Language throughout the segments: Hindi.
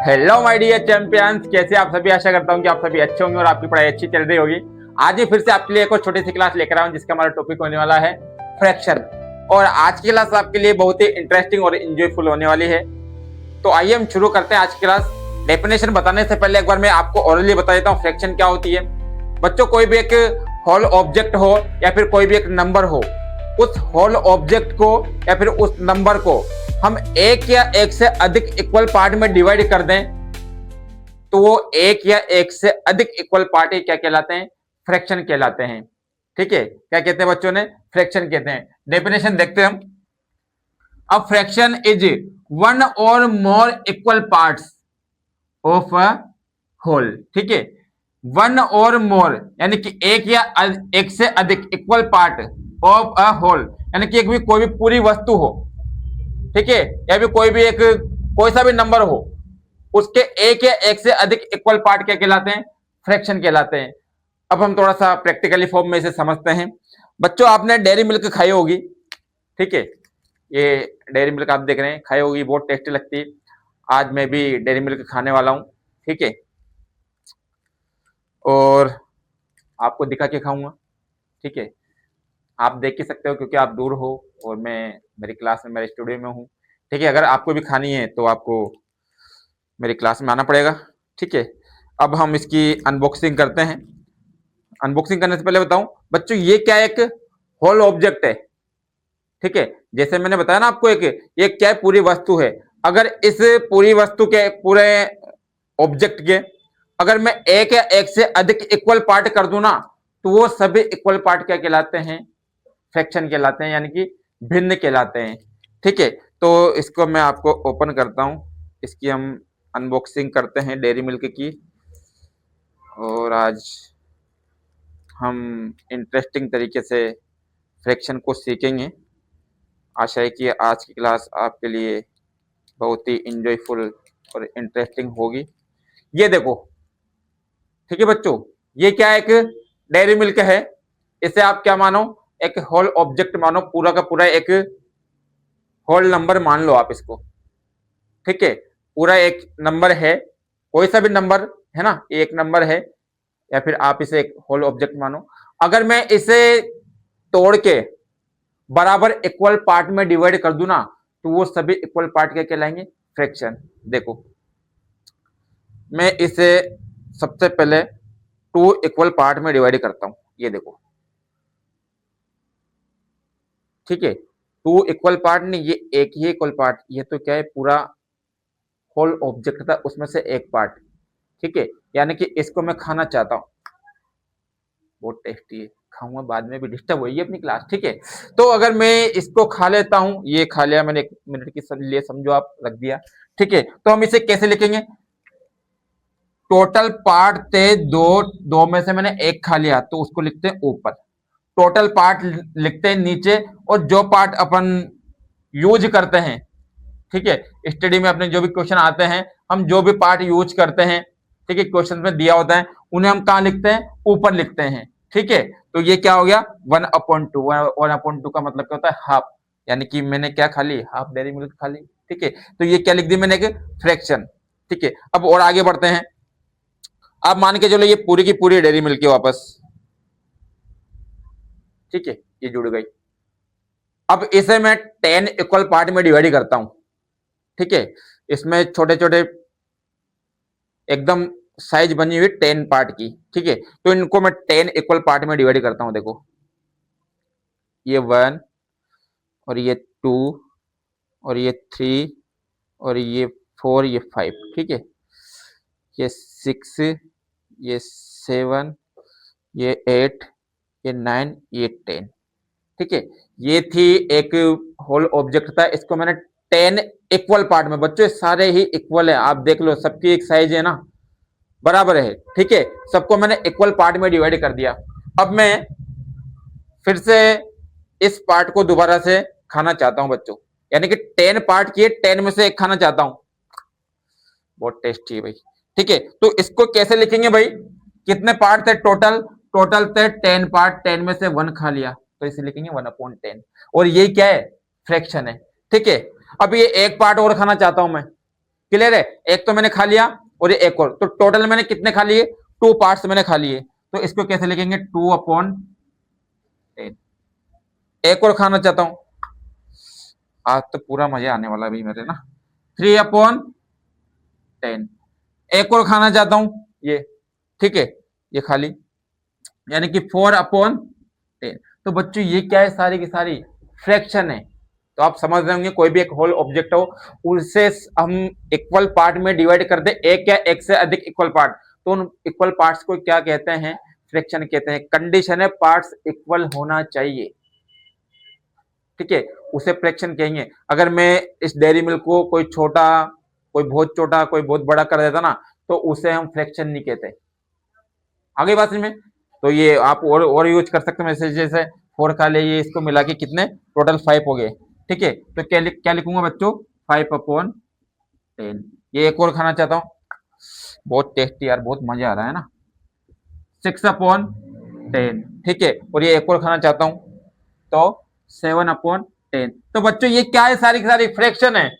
हेलो माय डियर चैंपियंस, कैसे आप सभी। आशा करता हूँ कि आप सभी अच्छे होंगे और आपकी पढ़ाई अच्छी चल रही होगी। आज ही फिर से आपके लिए एक और छोटी सी क्लास लेकर आया हूँ जिसका हमारा टॉपिक होने वाला है फ्रैक्शन। और आज की क्लास आपके लिए बहुत ही इंटरेस्टिंग और इंजॉयफुल होने वाली है। तो आइए हम शुरू करते हैं आज की क्लास। डेफिनेशन बताने से पहले एक बार मैं आपको ओरली बता देता हूँ फ्रैक्शन क्या होती है। बच्चों, कोई भी एक होल ऑब्जेक्ट हो या फिर कोई भी एक नंबर हो, उस होल ऑब्जेक्ट को या फिर उस नंबर को हम एक या एक से अधिक इक्वल पार्ट में डिवाइड कर दें तो वो एक या एक से अधिक इक्वल पार्ट क्या कहलाते हैं? फ्रैक्शन कहलाते हैं। ठीक है, क्या कहते हैं बच्चों ने? फ्रैक्शन कहते हैं। डेफिनेशन देखते हैं हम। अ फ्रैक्शन इज वन और more equal parts of a whole. ठीक है, वन और मोर यानी कि एक या एक से अधिक equal part of a whole, यानी कि एक भी कोई भी पूरी वस्तु हो, ठीक है, या भी कोई सा भी नंबर हो, उसके एक या एक से अधिक इक्वल पार्ट क्या कहलाते हैं? फ्रैक्शन कहलाते हैं। अब हम थोड़ा सा प्रैक्टिकली फॉर्म में इसे समझते हैं। बच्चों, आपने डेयरी मिल्क खाई होगी, ठीक है, ये डेयरी मिल्क आप देख रहे हैं, खाई होगी, बहुत टेस्टी लगती है। आज मैं भी डेयरी मिल्क खाने वाला हूं, ठीक है, और आपको दिखा के खाऊंगा। ठीक है, आप देख ही सकते हो क्योंकि आप दूर हो और मैं मेरी क्लास में, मेरे स्टूडियो में हूँ। ठीक है, अगर आपको भी खानी है तो आपको मेरी क्लास में आना पड़ेगा। ठीक है, अब हम इसकी अनबॉक्सिंग करते हैं। अनबॉक्सिंग करने से पहले बताऊं बच्चों, ये क्या एक होल ऑब्जेक्ट है। ठीक है, जैसे मैंने बताया ना आपको, ये क्या है? पूरी वस्तु है। अगर इस पूरी वस्तु के, पूरे ऑब्जेक्ट के, अगर मैं एक या एक से अधिक इक्वल पार्ट कर दूं ना, तो वो सभी इक्वल पार्ट क्या कहलाते हैं? फ्रैक्शन कहलाते हैं, यानी कि भिन्न कहलाते हैं। ठीक है, तो इसको मैं आपको ओपन करता हूं, इसकी हम अनबॉक्सिंग करते हैं डेयरी मिल्क की। और आज हम इंटरेस्टिंग तरीके से फ्रैक्शन को सीखेंगे। आशा है कि आज की क्लास आपके लिए बहुत ही इंजॉयफुल और इंटरेस्टिंग होगी। ये देखो, ठीक है बच्चों, ये क्या एक डेयरी मिल्क है। इसे आप क्या मानो? एक होल ऑब्जेक्ट मानो, पूरा का पूरा एक होल नंबर मान लो आप इसको। ठीक है, पूरा एक नंबर है, कोई सा भी नंबर है ना, एक नंबर है, या फिर आप इसे एक होल ऑब्जेक्ट मानो। अगर मैं इसे तोड़ के बराबर इक्वल पार्ट में डिवाइड कर दूं ना, तो वो सभी इक्वल पार्ट क्या कहलाएंगे? फ्रैक्शन। देखो, मैं इसे सबसे पहले टू इक्वल पार्ट में डिवाइड करता हूं। ये देखो, ठीक है, टू इक्वल पार्ट नहीं, ये एक ही इक्वल पार्ट। ये तो क्या है? पूरा होल ऑब्जेक्ट था, उसमें से एक पार्ट। ठीक है, यानी कि इसको मैं खाना चाहता हूं, बहुत टेस्टी है, खाऊंगा बाद में भी, डिस्टर्ब होगी अपनी क्लास। ठीक है, तो अगर मैं इसको खा लेता हूं, ये खा लिया मैंने, 1 मिनट के लिए समझो आप, रख दिया। ठीक है, तो हम इसे कैसे लिखेंगे? टोटल पार्ट थे दो, दो में से मैंने एक खा लिया तो उसको लिखते हैं ऊपर, टोटल पार्ट लिखते हैं नीचे। और जो पार्ट अपन यूज करते हैं, ठीक है, स्टडी में अपने जो भी क्वेश्चन आते हैं, हम जो भी पार्ट यूज करते हैं, ठीक है, क्वेश्चन में दिया होता है, उन्हें हम कहां लिखते हैं? ऊपर लिखते हैं। ठीक है, तो ये क्या हो गया? 1/2। 1/2 का मतलब क्या होता है? हाफ, यानी कि मैंने क्या खा ली? हाफ डेयरी मिल्क खा ली। ठीक है, तो ये क्या लिख दी मैंने? एक फ्रैक्शन। ठीक है, अब और आगे बढ़ते हैं। आप मान के चलो ये पूरी की पूरी डेयरी मिल्क वापस, ठीक है, ये जुड़ गई। अब इसे मैं 10 इक्वल पार्ट में डिवाइड करता हूं। ठीक है, इसमें छोटे छोटे एकदम साइज बनी हुई 10 पार्ट की। ठीक है, तो इनको मैं 10 इक्वल पार्ट में डिवाइड करता हूं। देखो, ये 1 और ये 2 और ये 3 और ये 4, ये 5। ठीक है, ये 6, ये 7, ये 8, ये 9, ये 10। ठीक है, ये थी एक होल ऑब्जेक्ट था, इसको मैंने 10 इक्वल पार्ट में, बच्चों सारे ही इक्वल है, आप देख लो, सबकी एक साइज है ना, बराबर है। ठीक है, सबको मैंने इक्वल पार्ट में डिवाइड कर दिया। अब मैं फिर से इस पार्ट को दोबारा से खाना चाहता हूं बच्चों, यानी कि 10 पार्ट किए, 10 में से एक खाना चाहता हूं, बहुत टेस्टी है भाई। ठीक है, तो इसको कैसे लिखेंगे भाई? कितने पार्ट थे टोटल? टोटल थे 10 पार्ट, 10 में से 1 खा लिया, तो इसे लिखेंगे 1/10। और ये क्या है? फ्रैक्शन है। ठीक है, अब ये एक पार्ट और खाना चाहता हूं मैं, क्लियर है? एक तो मैंने खा लिया और ये एक और, तो टोटल मैंने कितने खा लिए? 2 पार्ट्स मैंने खा लिए। तो इसको कैसे लिखेंगे? 2/10। एक और खाना चाहता हूं, आज तो पूरा मजा आने वाला भी मेरे ना। 3/10। एक और खाना चाहता हूं, ये, ठीक है, ये खाली, यानी कि 4/10। तो बच्चों ये क्या है? सारी की सारी फ्रैक्शन है। तो आप समझ रहे होंगे, कोई भी एक होल ऑब्जेक्ट हो, उसे हम इक्वल पार्ट में डिवाइड कर दे, एक या एक से अधिक इक्वल पार्ट, तो उन इक्वल पार्ट्स को क्या कहते हैं? फ्रैक्शन कहते हैं। कंडीशन है पार्ट्स इक्वल होना चाहिए, ठीक है, उसे फ्रैक्शन कहेंगे। अगर मैं इस डेयरी मिल्क को कोई छोटा, कोई बहुत छोटा, कोई बहुत बड़ा कर देता ना, तो उसे हम फ्रैक्शन नहीं कहते। आगे बात में, तो ये आप और यूज कर सकते हैं, जैसे 4 का ले, ये इसको मिला के कितने टोटल 5 हो गए, ठीक है। तो क्या लिखूंगा बच्चों? 5/10। ये एक और खाना चाहता हूँ, बहुत टेस्टी यार, बहुत मजा आ रहा है ना। 6/10, ठीक है, और ये एक और खाना चाहता हूँ, तो 7/10। तो बच्चों ये क्या है? सारी की सारी फ्रैक्शन है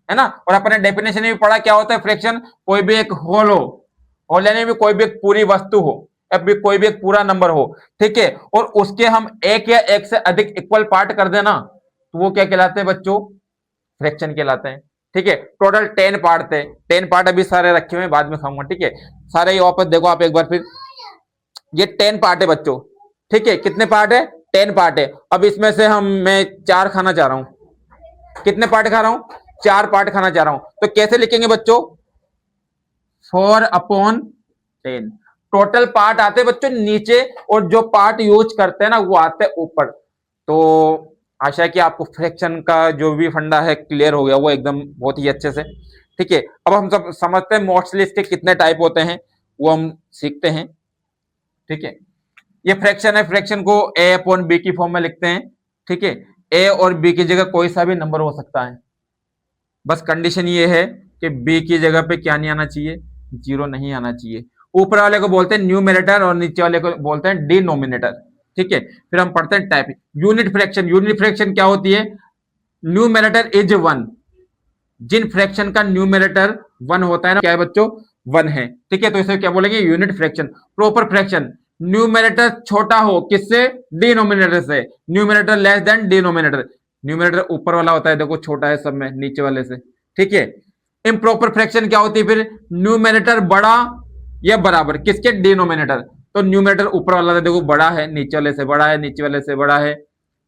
ना। और अपने डेफिनेशन में भी पढ़ा क्या होता है फ्रैक्शन? कोई भी एक होल हो, होल यानी भी कोई भी एक पूरी वस्तु हो, या फिर कोई भी एक पूरा नंबर हो, ठीक है, और उसके हम एक या एक से अधिक इक्वल पार्ट कर देना, तो वो क्या कहलाते हैं बच्चों? फ्रैक्शन कहलाते हैं, ठीक है। टोटल 10 पार्ट थे, 10 पार्ट अभी सारे रखे हुए, बाद में खाऊंगा, ठीक है। सारे ये वापस देखो आप एक बार फिर, ये 10 पार्ट है बच्चों, ठीक है। कितने पार्ट है? 10 पार्ट है। अब इसमें से मैं 4 खाना चाह रहा हूं। कितने पार्ट खा रहा हूं? 4 पार्ट खाना चाह रहा हूं। तो कैसे लिखेंगे बच्चों? 4/10। टोटल पार्ट आते हैं बच्चों नीचे, और जो पार्ट यूज करते हैं ना, वो आते हैं ऊपर। तो आशा है कि आपको फ्रैक्शन का जो भी फंडा है क्लियर हो गया, वो एकदम बहुत ही अच्छे से, ठीक है। अब हम सब समझते हैं मोस्टली इसके कितने टाइप होते हैं, वो हम सीखते हैं, ठीक है। ये फ्रैक्शन है, फ्रैक्शन को a/b की फॉर्म में लिखते हैं, ठीक है। a और b की जगह कोई सा भी नंबर हो सकता है, बस कंडीशन ये है कि b की जगह पे क्या नहीं आना चाहिए? 0 नहीं आना चाहिए। ऊपर वाले को बोलते हैं न्यूमरेटर और नीचे वाले को बोलते हैं डिनोमिनेटर, ठीक है। फिर हम पढ़ते हैं type. Unit fraction, unit fraction क्या होती है? Numerator is 1। जिन फ्रैक्शन का न्यूमरेटर 1 होता है ना, क्या है बच्चों? 1 है, ठीक है। तो इसे क्या बोलेंगे? Unit fraction. Proper fraction, numerator छोटा हो किससे? डिनोमिनेटर से। Numerator less than denominator. Numerator ऊपर वाला होता है, देखो छोटा है सब में नीचे वाले से, ठीक है। इम्प्रॉपर फ्रैक्शन क्या होती है फिर? न्यूमरेटर बड़ा या बराबर किसके? डिनोमिनेटर। तो न्यूमरेटर ऊपर वाला देखो बड़ा है, नीचे वाले से बड़ा है, नीचे वाले से बड़ा है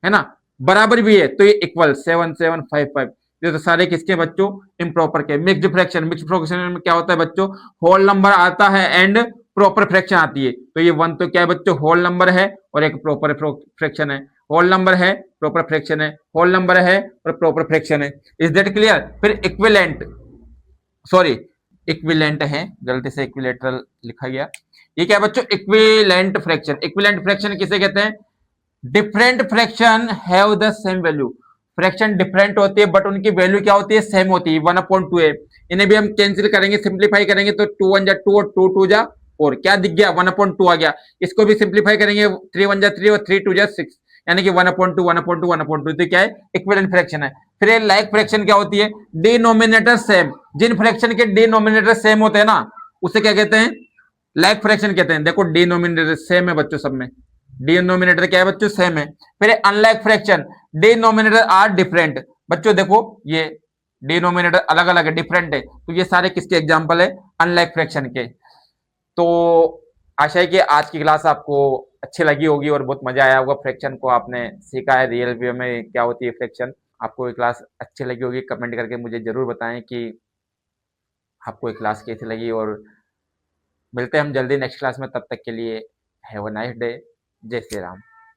ना। बराबर भी है, तो ये इक्वल 7 7 5 5। ये तो सारे किसके बच्चों? इम्प्रॉपर के। मिक्स्ड फ्रैक्शन, मिक्स्ड फ्रैक्शन में क्या होता है बच्चों? होल नंबर आता है एंड प्रॉपर फ्रैक्शन आती है। तो ये 1 तो क्या है बच्चों? होल नंबर है, और एक प्रॉपर फ्रैक्शन है। होल नंबर है, प्रॉपर फ्रैक्शन है, होल नंबर है और प्रॉपर फ्रैक्शन है। Is that clear? फिर इक्विवेलेंट, सॉरी इक्विवेलेंट है, गलती से इक्विलेटरल लिखा गया। ये क्या है बच्चों? Equivalent fraction. इक्विवेलेंट फ्रैक्शन किसे कहते हैं? Different fraction have the same value. Fraction different होती है बट उनकी वैल्यू क्या होती है? सेम होती है। 1/2 है, इन्हें भी हम कैंसिल करेंगे, सिंप्लीफाई करेंगे, तो 2 1 जा 2 और 2 2 जा 4, क्या दिख गया? 1/2 आ गया। इसको भी सिंप्लीफाई करेंगे, 3 1 जा 3 और 3 2 जा 6, यानी कि 1/2 1/2 1/2। तो क्या है? इक्विवेलेंट फ्रैक्शन है। फिर ये लाइक फ्रैक्शन क्या होती है? Denominator same. जिन फ्रैक्शन के डिनोमिनेटर सेम होते हैं ना, उसे क्या कहते हैं? लाइक फ्रैक्शन कहते हैं। देखो डिनोमिनेटर सेम है बच्चों सब में, डिनोमिनेटर क्या है बच्चों? सेम है। फिर unlike fraction, denominator are different. बच्चों देखो ये डिनोमिनेटर अलग अलग है, डिफरेंट है, तो ये सारे किसके एग्जांपल है? अनलाइक फ्रैक्शन के। तो आशा है कि आज की क्लास आपको अच्छी लगी होगी और बहुत मजा आया होगा। फ्रैक्शन को आपने सीखा है, रियल वे में क्या होती है फ्रैक्शन। आपको ये क्लास अच्छी लगी होगी, कमेंट करके मुझे जरूर बताएं कि आपको ये क्लास कैसी लगी। और मिलते हैं हम जल्दी नेक्स्ट क्लास में, तब तक के लिए हैव अ नाइस डे। जय श्री राम।